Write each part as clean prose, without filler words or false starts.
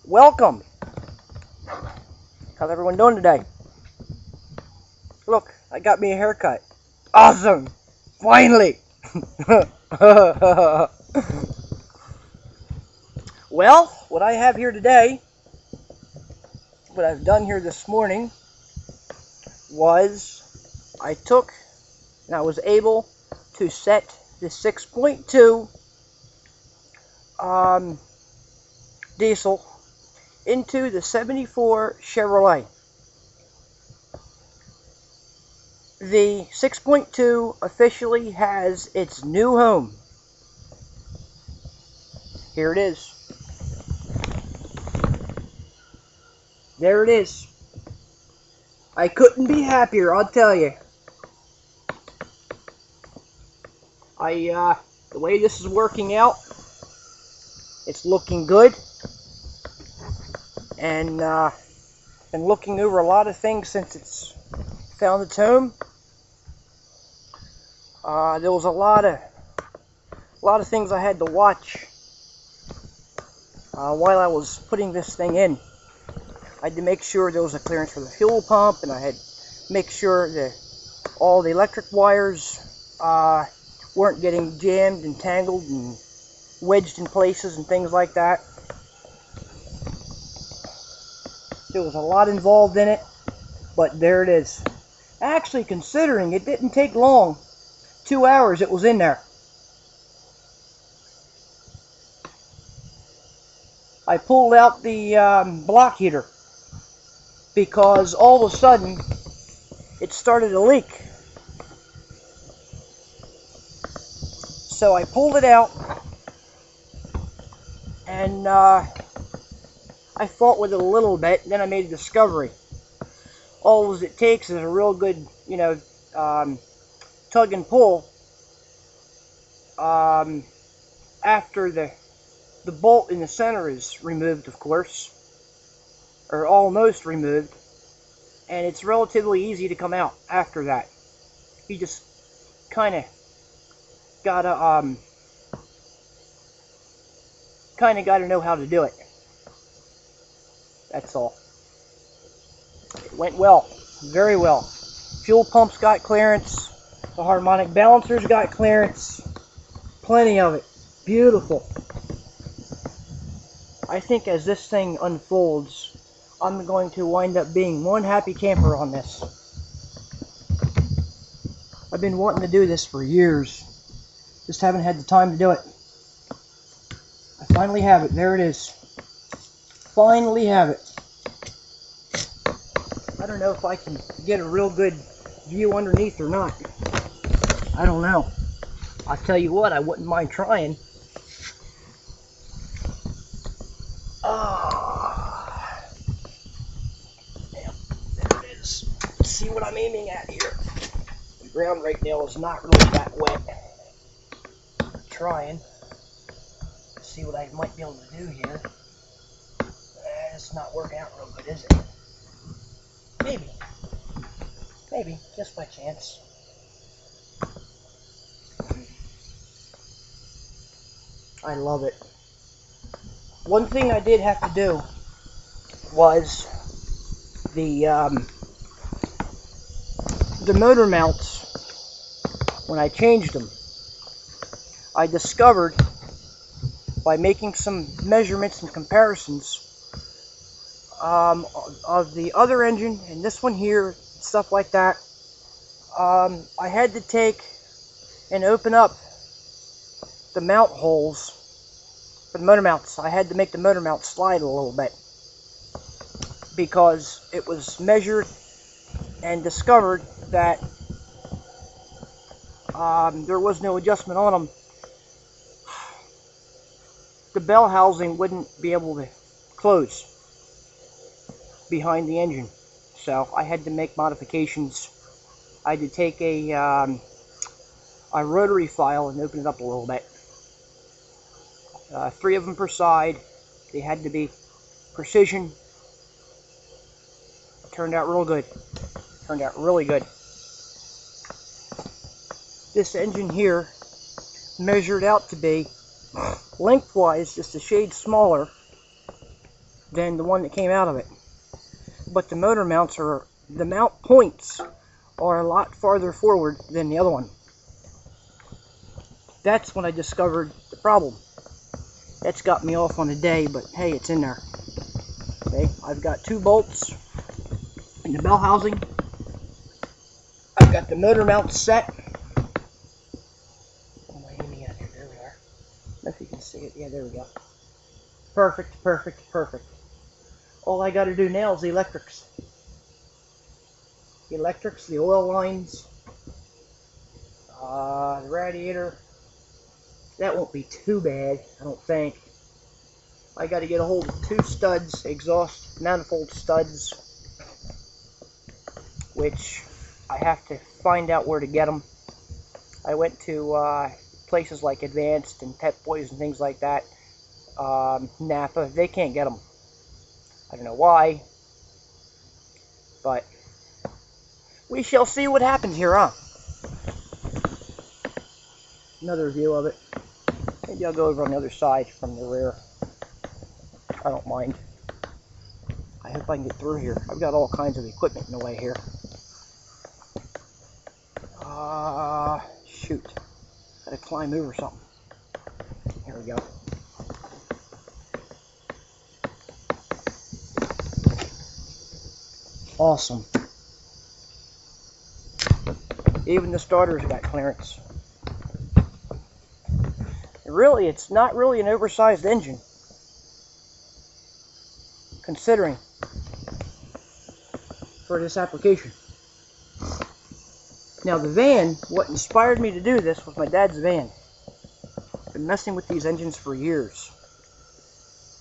Welcome. How's everyone doing today? Look, I got me a haircut. Awesome. Finally. Well, what I have here today, what I've done here this morning, was I took and I was able to set the 6.2 diesel into the 74 Chevrolet. The 6.2 officially has its new home. Here it is. There it is. I couldn't be happier, I'll tell you. The way this is working out, it's looking good. And been looking over a lot of things since it's found its home. There was a lot of things I had to watch while I was putting this thing in. I had to make sure there was a clearance for the fuel pump, and I had to make sure that all the electric wires weren't getting jammed and tangled and wedged in places and things like that. There was a lot involved in it, but there it is. Actually, considering it didn't take long, 2 hours it was in there. I pulled out the block heater because all of a sudden it started to leak. So I pulled it out and I fought with it a little bit. Then I made a discovery. All it takes is a real good, tug and pull after the bolt in the center is removed, of course, or almost removed, and it's relatively easy to come out after that. You just kind of gotta know how to do it. That's all. It went well, very well. Fuel pumps got clearance. The harmonic balancers got clearance. Plenty of it. Beautiful. I think as this thing unfolds, I'm going to wind up being one happy camper on this. I've been wanting to do this for years. Just haven't had the time to do it. I finally have it. There it is. Finally have it. I don't know if I can get a real good view underneath or not. I don't know. I'll tell you what, I wouldn't mind trying. Yeah, there it is. Let's see what I'm aiming at here. The ground right now is not really that wet. I'm trying. See what I might be able to do here. It's not working out real good, is it? Maybe, just by chance. I love it. One thing I did have to do was the motor mounts. When I changed them, I discovered by making some measurements and comparisons of the other engine and this one here, stuff like that. I had to take and open up the mount holes for the motor mounts. I had to make the motor mount slide a little bit because it was measured and discovered that there was no adjustment on them. The bell housing wouldn't be able to close behind the engine, so I had to make modifications. I had to take a rotary file and open it up a little bit. 3 of them per side. They had to be precision. Turned out real good. Turned out really good. This engine here measured out to be lengthwise just a shade smaller than the one that came out of it. But the motor mounts are, the mount points are a lot farther forward than the other one. That's when I discovered the problem. That's got me off on a day, but hey, it's in there. Okay, I've got 2 bolts in the bell housing. I've got the motor mount set. What am I aiming at here? There we are. I don't know if you can see it. Yeah, there we go. Perfect, perfect, perfect. All I got to do now is the electrics. The electrics, the oil lines, the radiator. That won't be too bad, I don't think. I got to get a hold of 2 studs, exhaust manifold studs, which I have to find out where to get them. I went to places like Advanced and Pep Boys and things like that. Napa, they can't get them. I don't know why, but we shall see what happens here, huh? Another view of it. Maybe I'll go over on the other side from the rear. I don't mind. I hope I can get through here. I've got all kinds of equipment in the way here. Shoot. Gotta climb over something. Here we go. Awesome. Even the starters got clearance. Really, it's not really an oversized engine, considering for this application. Now the van, what inspired me to do this was my dad's van. I've been messing with these engines for years.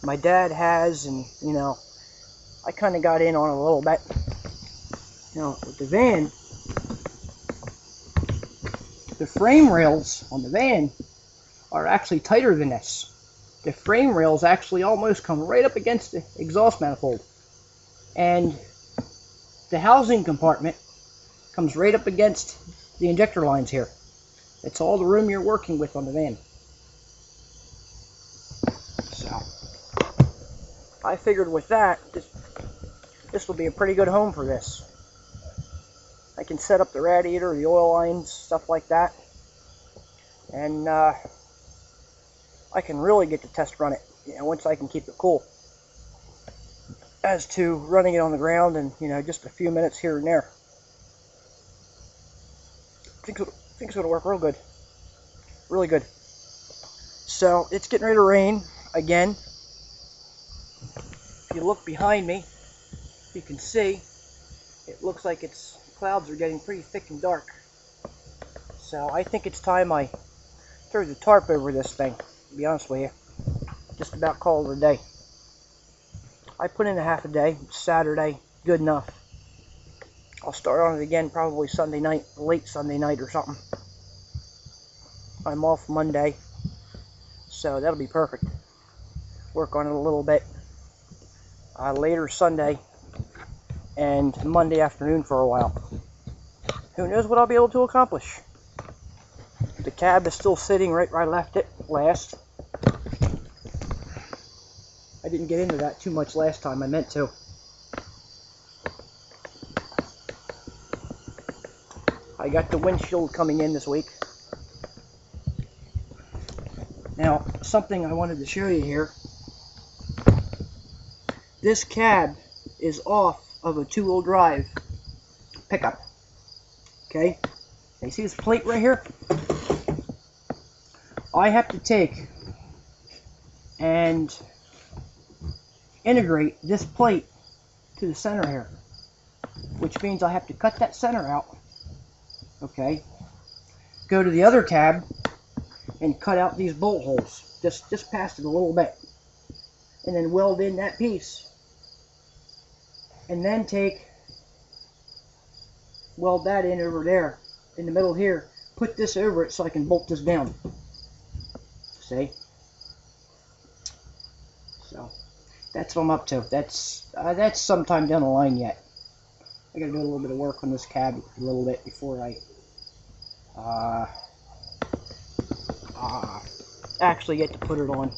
My dad has, and you know, I kind of got in on it a little bit. Now with the van, the frame rails on the van are actually tighter than this. The frame rails actually almost come right up against the exhaust manifold. And the housing compartment comes right up against the injector lines here. It's all the room you're working with on the van. So, I figured with that, this will be a pretty good home for this. I can set up the radiator, the oil lines, stuff like that. And, I can really get to test run it, you know, once I can keep it cool. As to running it on the ground and, you know, just a few minutes here and there. I think it's going to work real good. Really good. So, it's getting ready to rain again. If you look behind me, you can see it looks like clouds are getting pretty thick and dark. So, I think it's time I throw the tarp over this thing. To be honest with you, just about call it a day. I put in a half a day. It's Saturday, good enough. I'll start on it again probably Sunday night, late Sunday night or something. I'm off Monday, so that'll be perfect. Work on it a little bit later Sunday and Monday afternoon for a while. Who knows what I'll be able to accomplish. The cab is still sitting right where I left it last. I didn't get into that too much last time. I meant to. I got the windshield coming in this week. Now, something I wanted to show you here. This cab is off of a 2-wheel drive pickup. Okay? You see this plate right here? I have to take and integrate this plate to the center here, which means I have to cut that center out, okay, go to the other cab and cut out these bolt holes, just past it a little bit, and then weld in that piece, and then weld that in over there in the middle here, put this over it so I can bolt this down. See? So that's what I'm up to. That's sometime down the line yet. I gotta do a little bit of work on this cab a little bit before I actually get to put it on.